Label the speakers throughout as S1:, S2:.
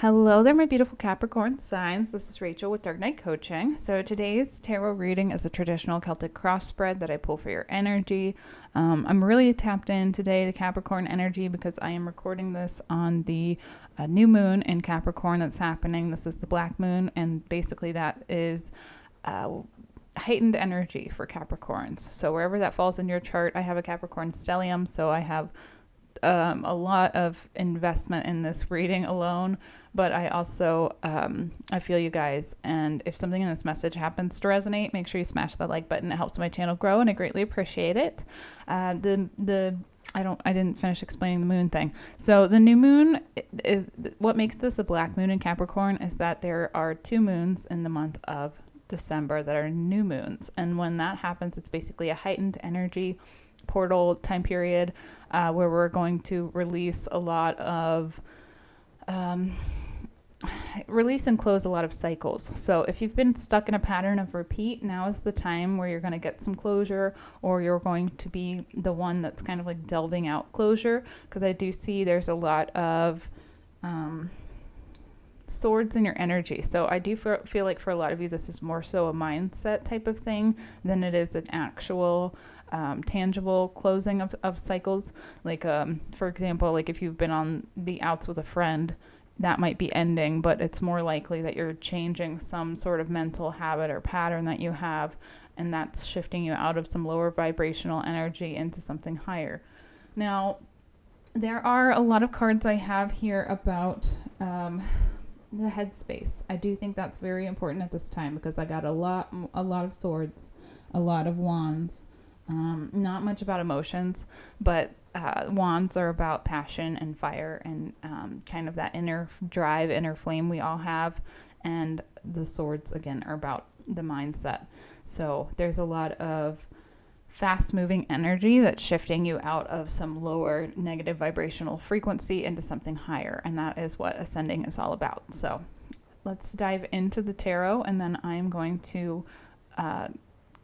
S1: Hello there, my beautiful Capricorn signs. This is Rachael with Dark Knight Coaching. So today's tarot reading is a traditional Celtic cross spread that I pull for your energy. I'm really tapped in today to Capricorn energy because I am recording this on the new moon in Capricorn that's happening. This is the black moon, and basically that is heightened energy for Capricorns. So wherever that falls in your chart, I have a Capricorn stellium, so I have a lot of investment in this reading alone, but I also I feel you guys, and if something in this message happens to resonate, make sure you smash that like button. It helps my channel grow and I greatly appreciate it. I didn't finish explaining the moon thing. So the new moon is what makes this a black moon in Capricorn, is that there are 2 moons in the month of December that are new moons, and when that happens, it's basically a heightened energy portal time period where we're going to release a lot of release and close a lot of cycles. So if you've been stuck in a pattern of repeat, now is the time where you're going to get some closure, or you're going to be the one that's kind of like delving out closure, because I do see there's a lot of swords in your energy. So I do feel like for a lot of you, this is more so a mindset type of thing than it is an actual tangible closing of cycles. Like, for example, like if you've been on the outs with a friend, that might be ending, but it's more likely that you're changing some sort of mental habit or pattern that you have, and that's shifting you out of some lower vibrational energy into something higher. Now, there are a lot of cards I have here about the headspace. I do think that's very important at this time, because I got a lot of swords, a lot of wands, not much about emotions, but wands are about passion and fire and kind of that inner drive, inner flame we all have, and the swords again are about the mindset. So there's a lot of fast moving energy that's shifting you out of some lower negative vibrational frequency into something higher, and that is what ascending is all about. So let's dive into the tarot, and then I'm going to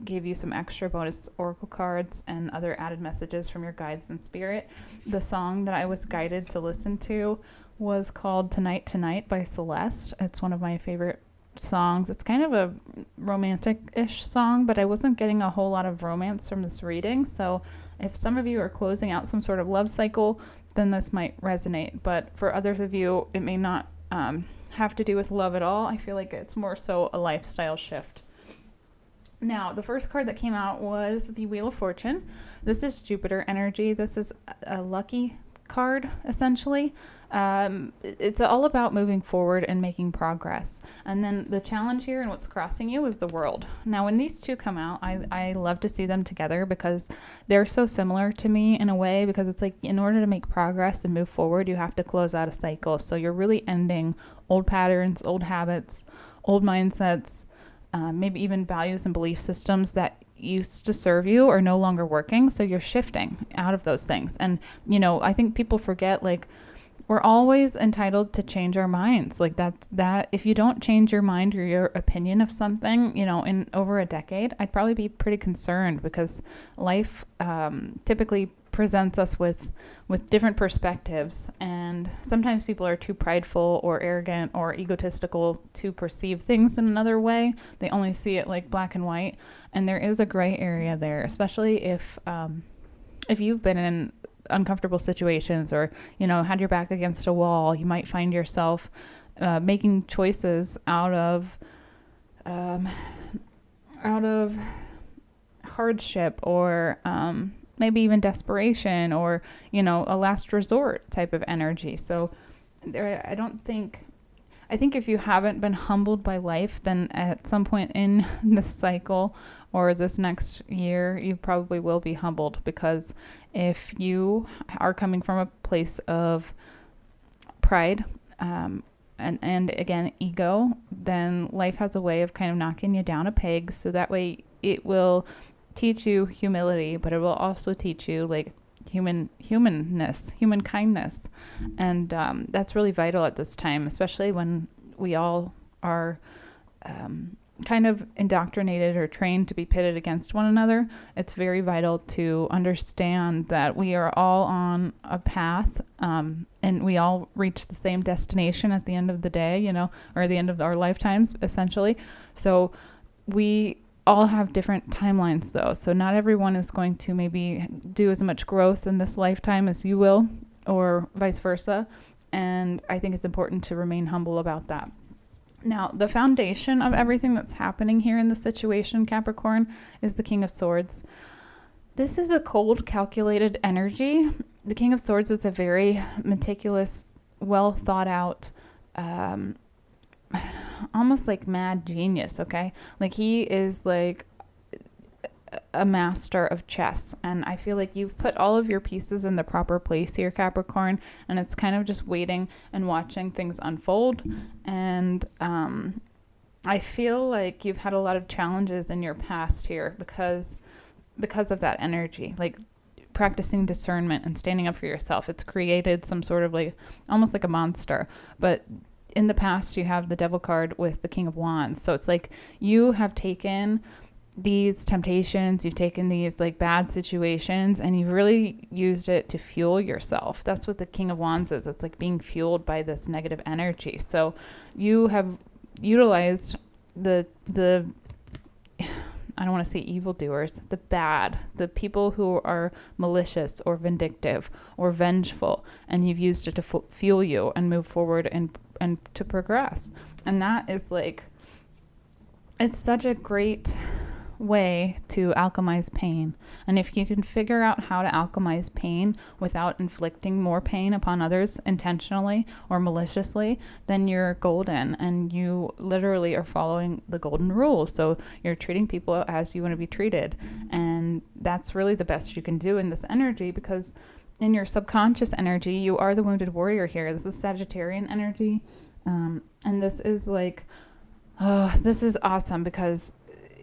S1: give you some extra bonus oracle cards and other added messages from your guides and spirit. The song that I was guided to listen to was called Tonight Tonight by Celeste. It's one of my favorite songs. It's kind of a romantic-ish song, but I wasn't getting a whole lot of romance from this reading. So if some of you are closing out some sort of love cycle, then this might resonate. But for others of you, it may not have to do with love at all. I feel like it's more so a lifestyle shift. Now, the first card that came out was the Wheel of Fortune. This is Jupiter energy. This is a lucky card, essentially. It's all about moving forward and making progress. And then the challenge here and what's crossing you is the World. Now, when these two come out, I love to see them together because they're so similar to me in a way, because it's like in order to make progress and move forward, you have to close out a cycle. So you're really ending old patterns, old habits, old mindsets, maybe even values and belief systems that used to serve you are no longer working. So you're shifting out of those things. And, you know, I think people forget, like, we're always entitled to change our minds. Like that if you don't change your mind or your opinion of something, you know, in over a decade, I'd probably be pretty concerned, because life typically presents us with different perspectives, and sometimes people are too prideful or arrogant or egotistical to perceive things in another way. They only see it like black and white, and there is a gray area there, especially if you've been in uncomfortable situations, or, you know, had your back against a wall. You might find yourself making choices out of hardship, or maybe even desperation, or, you know, a last resort type of energy. So I think if you haven't been humbled by life, then at some point in this cycle or this next year, you probably will be humbled, because if you are coming from a place of pride, and again, ego, then life has a way of kind of knocking you down a peg. So that way it will teach you humility, but it will also teach you like humanness, human kindness. And that's really vital at this time, especially when we all are kind of indoctrinated or trained to be pitted against one another. It's very vital to understand that we are all on a path, and we all reach the same destination at the end of the day, you know, or the end of our lifetimes, essentially. So we all have different timelines, though. So not everyone is going to maybe do as much growth in this lifetime as you will, or vice versa. And I think it's important to remain humble about that. Now, the foundation of everything that's happening here in the situation, Capricorn, is the King of Swords. This is a cold, calculated energy. The King of Swords is a very meticulous, well thought out, almost like mad genius, okay? Like, he is like a master of chess, and I feel like you've put all of your pieces in the proper place here, Capricorn, and it's kind of just waiting and watching things unfold. And I feel like you've had a lot of challenges in your past here because of that energy, like practicing discernment and standing up for yourself. It's created some sort of like almost like a monster. But in the past, you have the Devil card with the King of Wands, so it's like you have taken these temptations, you've taken these like bad situations, and you've really used it to fuel yourself. That's what the King of Wands is. It's like being fueled by this negative energy. So you have utilized the I don't want to say evildoers, the people who are malicious or vindictive or vengeful, and you've used it to fuel you and move forward and to progress. And that is like, it's such a great way to alchemize pain. And if you can figure out how to alchemize pain without inflicting more pain upon others intentionally or maliciously, then you're golden, and you literally are following the golden rule. So you're treating people as you want to be treated, and that's really the best you can do in this energy, because in your subconscious energy, you are the wounded warrior here. This is Sagittarian energy, and this is like, this is awesome, because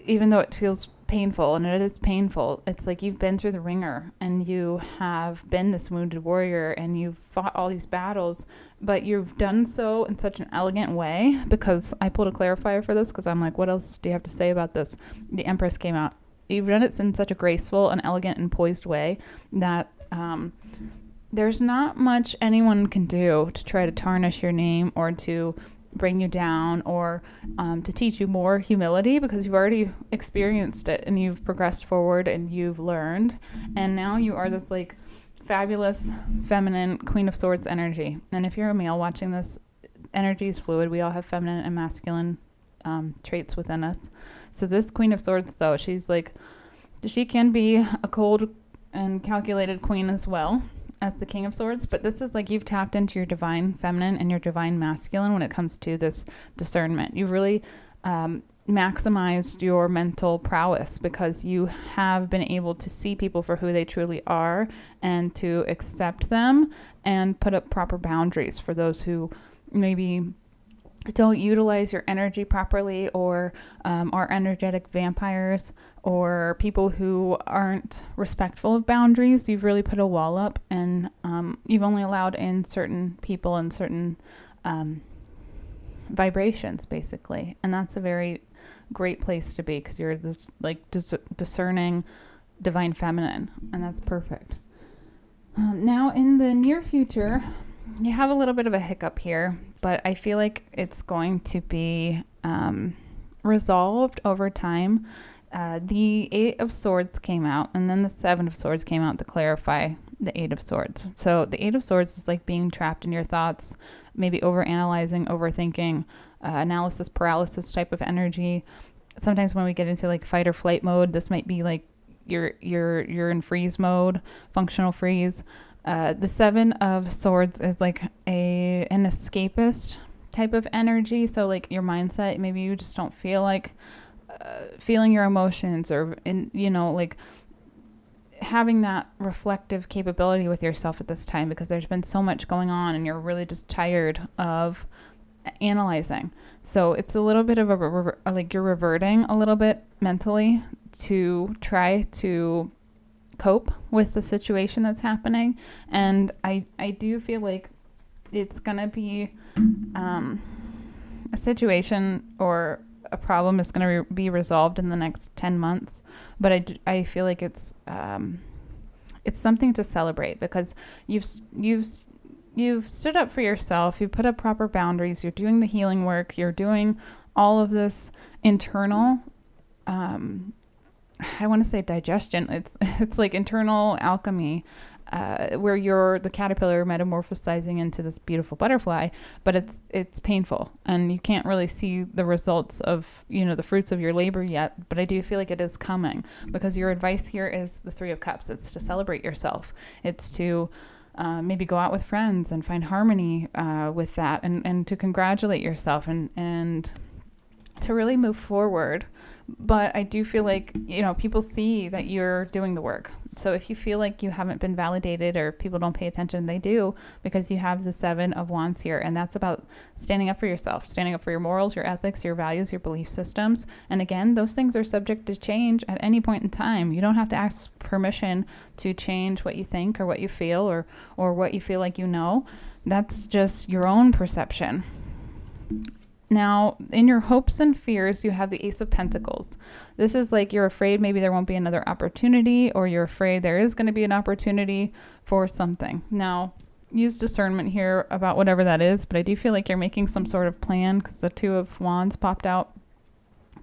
S1: even though it feels painful, and it is painful, it's like you've been through the ringer, and you have been this wounded warrior, and you've fought all these battles, but you've done so in such an elegant way. Because I pulled a clarifier for this, because I'm like, what else do you have to say about this? The Empress came out. You've done it in such a graceful and elegant and poised way that there's not much anyone can do to try to tarnish your name or to bring you down, or to teach you more humility, because you've already experienced it and you've progressed forward and you've learned, and now you are this like fabulous feminine Queen of Swords energy. And if you're a male watching this, energy is fluid. We all have feminine and masculine traits within us. So this Queen of Swords, though, she's like, she can be a cold and calculated queen as well as the King of Swords, but this is like you've tapped into your divine feminine and your divine masculine when it comes to this discernment. You've really maximized your mental prowess, because you have been able to see people for who they truly are and to accept them and put up proper boundaries for those who maybe don't utilize your energy properly, or are energetic vampires, or people who aren't respectful of boundaries. You've really put a wall up, and you've only allowed in certain people and certain vibrations, basically. And that's a very great place to be, because you're this like discerning divine feminine, and that's perfect. Now in the near future, you have a little bit of a hiccup here, but I feel like it's going to be resolved over time. The Eight of Swords came out, and then the Seven of Swords came out to clarify the Eight of Swords. So the Eight of Swords is like being trapped in your thoughts, maybe overanalyzing, overthinking, analysis paralysis type of energy. Sometimes when we get into like fight or flight mode, this might be like you're in freeze mode, functional freeze. The Seven of Swords is like an escapist type of energy. So like your mindset, maybe you just don't feel like feeling your emotions, or like having that reflective capability with yourself at this time, because there's been so much going on and you're really just tired of analyzing. So it's a little bit of like you're reverting a little bit mentally to try to cope with the situation that's happening. And I do feel like it's gonna be a situation or a problem is going to be resolved in the next 10 months. But I feel like it's something to celebrate, because you've stood up for yourself. You put up proper boundaries. You're doing the healing work. You're doing all of this internal, I want to say digestion. It's like internal alchemy, where you're the caterpillar metamorphosizing into this beautiful butterfly, but it's painful, and you can't really see the results of, the fruits of your labor yet. But I do feel like it is coming, because your advice here is the 3 of Cups. It's to celebrate yourself. It's to maybe go out with friends and find harmony with that, and to congratulate yourself, and to really move forward. But I do feel like, people see that you're doing the work. So if you feel like you haven't been validated, or people don't pay attention, they do, because you have the 7 of Wands here. And that's about standing up for yourself, standing up for your morals, your ethics, your values, your belief systems. And again, those things are subject to change at any point in time. You don't have to ask permission to change what you think or what you feel, or what you feel like That's just your own perception. Now, in your hopes and fears, you have the Ace of Pentacles. This is like you're afraid maybe there won't be another opportunity, or you're afraid there is going to be an opportunity for something. Now, use discernment here about whatever that is, but I do feel like you're making some sort of plan, because the 2 of Wands popped out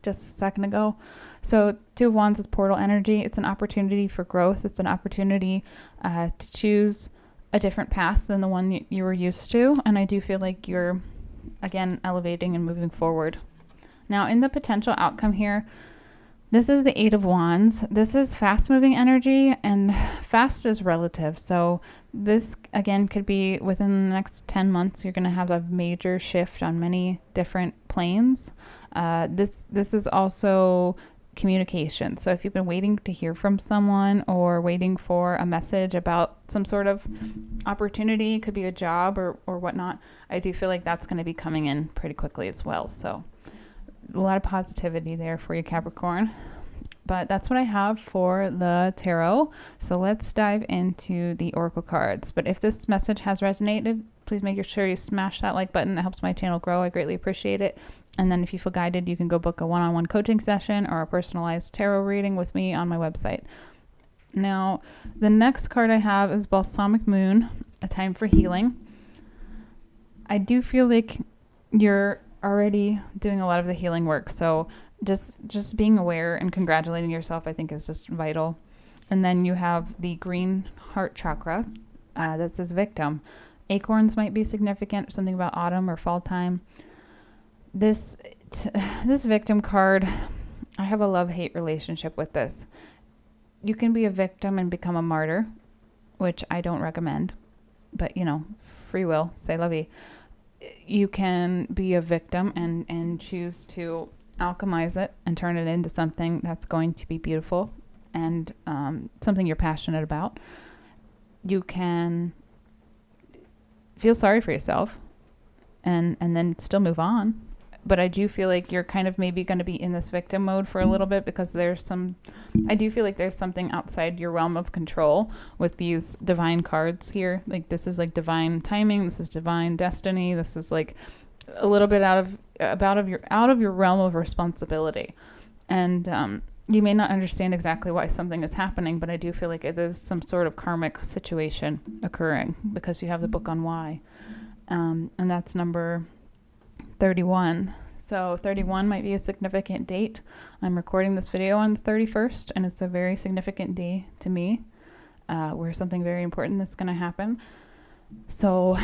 S1: just a second ago. So 2 of Wands is portal energy. It's an opportunity for growth. It's an opportunity to choose a different path than the one you were used to. And I do feel like you're, again, elevating and moving forward. Now, in the potential outcome here, this is the 8 of Wands. This is fast moving energy, and fast is relative. So this, again, could be within the next 10 months, you're going to have a major shift on many different planes. This is also communication. So if you've been waiting to hear from someone, or waiting for a message about some sort of opportunity, could be a job or whatnot, I do feel like that's going to be coming in pretty quickly as well. So a lot of positivity there for you, Capricorn. But that's what I have for the tarot. So let's dive into the oracle cards. But if this message has resonated, please make sure you smash that like button. It helps my channel grow. I greatly appreciate it. And then if you feel guided, you can go book a one-on-one coaching session or a personalized tarot reading with me on my website. Now, the next card I have is Balsamic Moon, a time for healing. I do feel like you're already doing a lot of the healing work. So just being aware and congratulating yourself, I think, is just vital. And then you have the green heart chakra that says victim. Acorns might be significant, something about autumn or fall time. This victim card, I have a love-hate relationship with this. You can be a victim and become a martyr, which I don't recommend. But, free will, say lovey. You can be a victim and choose to alchemize it and turn it into something that's going to be beautiful and something you're passionate about. You can feel sorry for yourself and then still move on. But I do feel like you're kind of maybe going to be in this victim mode for a little bit, because I do feel like there's something outside your realm of control with these divine cards here. Like, this is like divine timing. This is divine destiny. This is like a little bit out of your realm of responsibility. And you may not understand exactly why something is happening, but I do feel like it is some sort of karmic situation occurring, because you have the book on why. And that's number 31. So 31 might be a significant date. I'm recording this video on the 31st, and it's a very significant day to me, where something very important is going to happen. So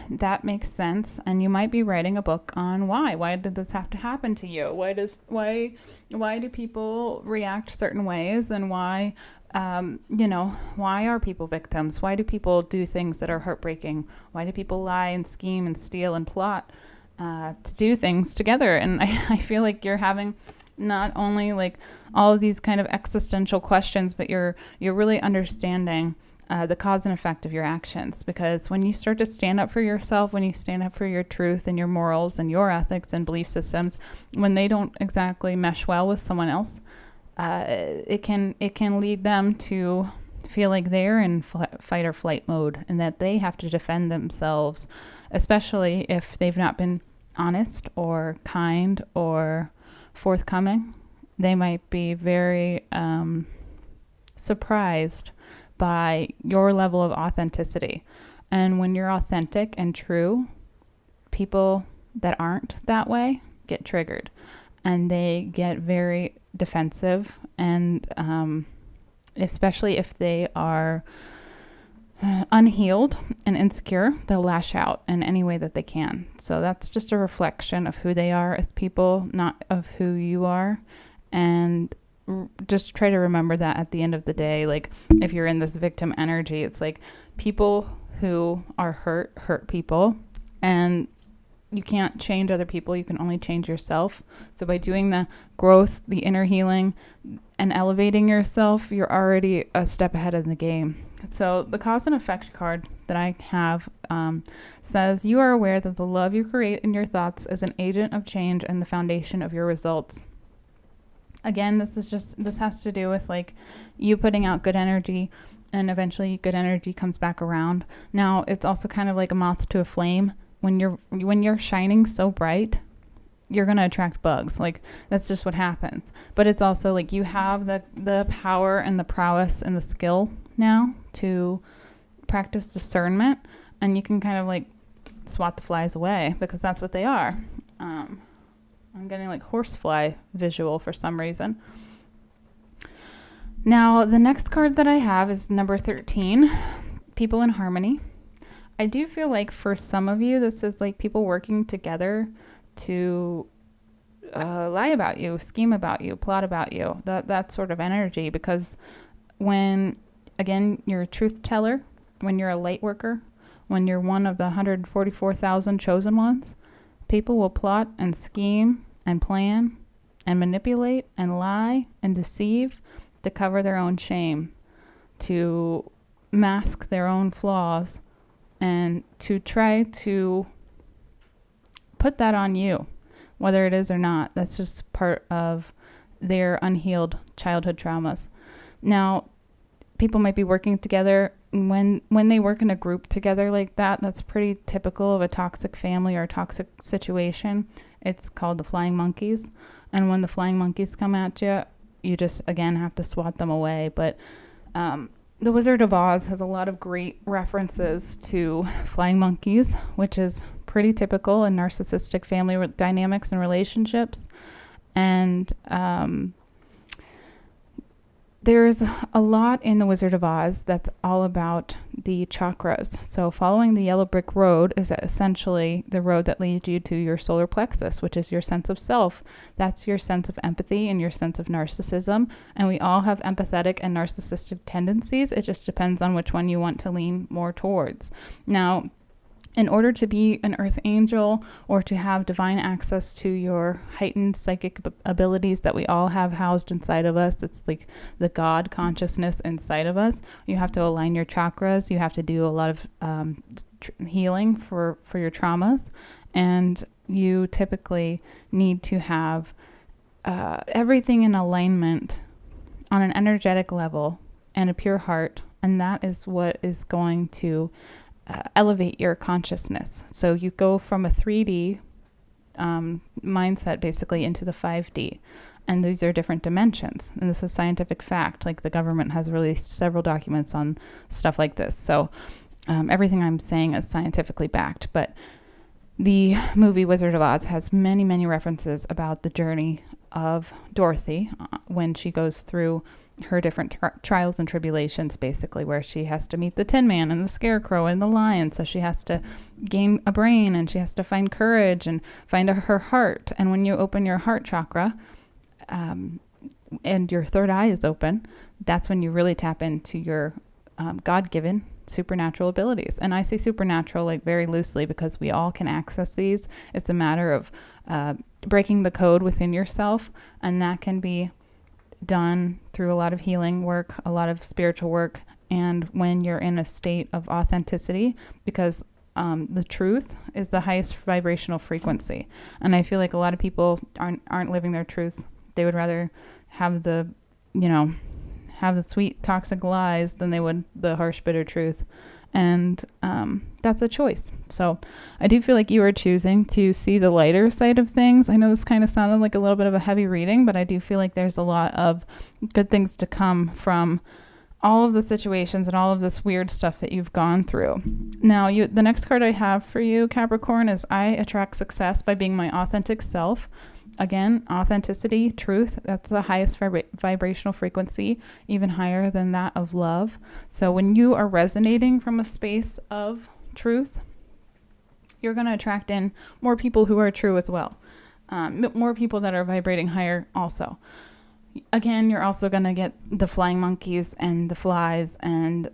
S1: that makes sense. And you might be writing a book on why did this have to happen to you? Why do people react certain ways, and why are people victims? Why do people do things that are heartbreaking? Why do people lie and scheme and steal and plot to do things together? And I feel like you're having not only like all of these kind of existential questions, but you're really understanding the cause and effect of your actions. Because when you start to stand up for yourself, when you stand up for your truth and your morals and your ethics and belief systems, when they don't exactly mesh well with someone else, it can lead them to feel like they're in fight or flight mode, and that they have to defend themselves, especially if they've not been honest or kind or forthcoming. They might be very surprised by your level of authenticity. And when you're authentic and true, people that aren't that way get triggered, and they get very defensive, and especially if they are unhealed and insecure, they'll lash out in any way that they can. So that's just a reflection of who they are as people, not of who you are. And just try to remember that at the end of the day. Like, if you're in this victim energy, it's like people who are hurt people, and you can't change other people. You can only change yourself. So by doing the growth, the inner healing, and elevating yourself, you're already a step ahead in the game. So the cause and effect card that I have says, you are aware that the love you create in your thoughts is an agent of change and the foundation of your results. Again, this has to do with like you putting out good energy, and eventually good energy comes back around. Now, it's also kind of like a moth to a flame. When you're shining so bright, you're going to attract bugs. Like, that's just what happens. But it's also like you have the power and the prowess and the skill now to practice discernment, and you can kind of like swat the flies away, because that's what they are. I'm getting like horsefly visual for some reason. Now, the next card that I have is number 13, people in harmony. I do feel like for some of you, this is like people working together to lie about you, scheme about you, plot about you, that sort of energy. Because when, again, you're a truth teller, when you're a light worker, when you're one of the 144,000 chosen ones, people will plot and scheme and plan and manipulate and lie and deceive to cover their own shame, to mask their own flaws, and to try to put that on you, whether it is or not. That's just part of their unhealed childhood traumas. Now, people might be working together. When they work in a group together like that, that's pretty typical of a toxic family or a toxic situation. It's called the flying monkeys. And when the flying monkeys come at you, you just, again, have to swat them away. But The Wizard of Oz has a lot of great references to flying monkeys, which is pretty typical in narcissistic family dynamics and relationships. And there's a lot in The Wizard of Oz that's all about the chakras. So following the yellow brick road is essentially the road that leads you to your solar plexus, which is your sense of self. That's your sense of empathy and your sense of narcissism. And we all have empathetic and narcissistic tendencies. It just depends on which one you want to lean more towards. Now, in order to be an earth angel or to have divine access to your heightened psychic abilities that we all have housed inside of us, it's like the God consciousness inside of us, you have to align your chakras. You have to do a lot of healing for your traumas. And you typically need to have everything in alignment on an energetic level and a pure heart. And that is what is going to elevate your consciousness. So you go from a 3D mindset basically into the 5D. And these are different dimensions. And this is scientific fact. Like, the government has released several documents on stuff like this. So everything I'm saying is scientifically backed. But the movie Wizard of Oz has many, many references about the journey of Dorothy when she goes through her different trials and tribulations, basically, where she has to meet the Tin Man and the Scarecrow and the Lion. So she has to gain a brain, and she has to find courage and find her heart. And when you open your heart chakra, and your third eye is open, that's when you really tap into your God-given supernatural abilities. And I say supernatural like very loosely because we all can access these. It's a matter of breaking the code within yourself, and that can be done through a lot of healing work, a lot of spiritual work, and when you're in a state of authenticity, because the truth is the highest vibrational frequency. And I feel like a lot of people aren't living their truth. They would rather have have the sweet toxic lies than they would the harsh bitter truth. And that's a choice. So I do feel like you are choosing to see the lighter side of things. I know this kind of sounded like a little bit of a heavy reading, but I do feel like there's a lot of good things to come from all of the situations and all of this weird stuff that you've gone through. Now, the next card I have for you, Capricorn, is I attract success by being my authentic self. Again, authenticity, truth, that's the highest vibrational frequency, even higher than that of love. So when you are resonating from a space of truth, you're going to attract in more people who are true as well. More people that are vibrating higher also. Again, you're also going to get the flying monkeys and the flies and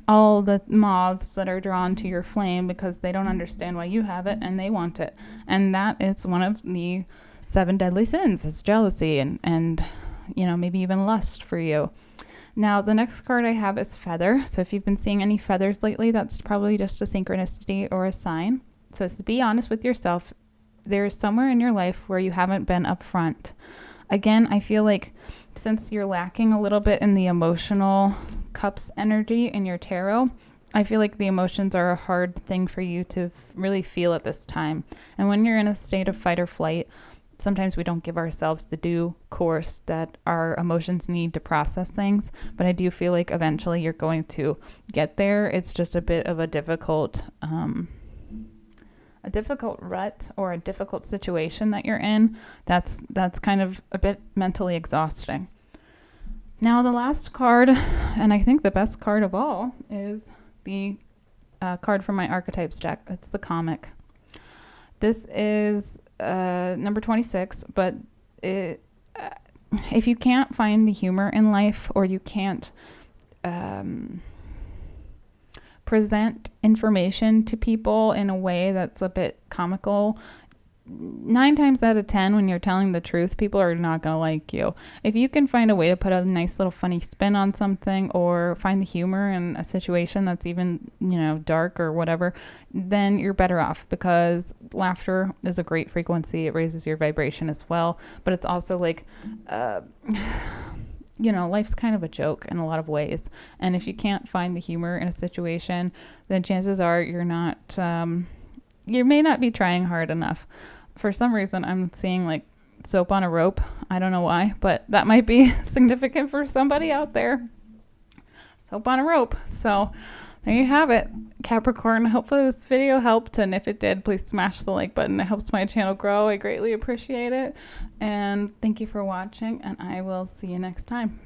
S1: all the moths that are drawn to your flame because they don't understand why you have it and they want it. And that is one of the 7 deadly sins. It's jealousy and maybe even lust for you. Now, the next card I have is feather. So if you've been seeing any feathers lately, that's probably just a synchronicity or a sign. So it's to be honest with yourself. There is somewhere in your life where you haven't been upfront. Again, I feel like since you're lacking a little bit in the emotional cups energy in your tarot, I feel like the emotions are a hard thing for you to really feel at this time. And when you're in a state of fight or flight, sometimes we don't give ourselves the due course that our emotions need to process things. But I do feel like eventually you're going to get there. It's just a bit of a difficult rut or a difficult situation that you're in. That's kind of a bit mentally exhausting. Now the last card, and I think the best card of all, is the card from my archetypes deck. It's the comic. This is number 26, but if you can't find the humor in life, or you can't present information to people in a way that's a bit comical, 9 times out of 10, when you're telling the truth, people are not going to like you. If you can find a way to put a nice little funny spin on something, or find the humor in a situation that's even, dark or whatever, then you're better off, because laughter is a great frequency. It raises your vibration as well. But it's also like, life's kind of a joke in a lot of ways. And if you can't find the humor in a situation, then chances are you're not, you may not be trying hard enough. For some reason, I'm seeing like soap on a rope. I don't know why, but that might be significant for somebody out there. Soap on a rope. So there you have it, Capricorn. Hopefully this video helped, and if it did, please smash the like button. It helps my channel grow. I greatly appreciate it. And thank you for watching, and I will see you next time.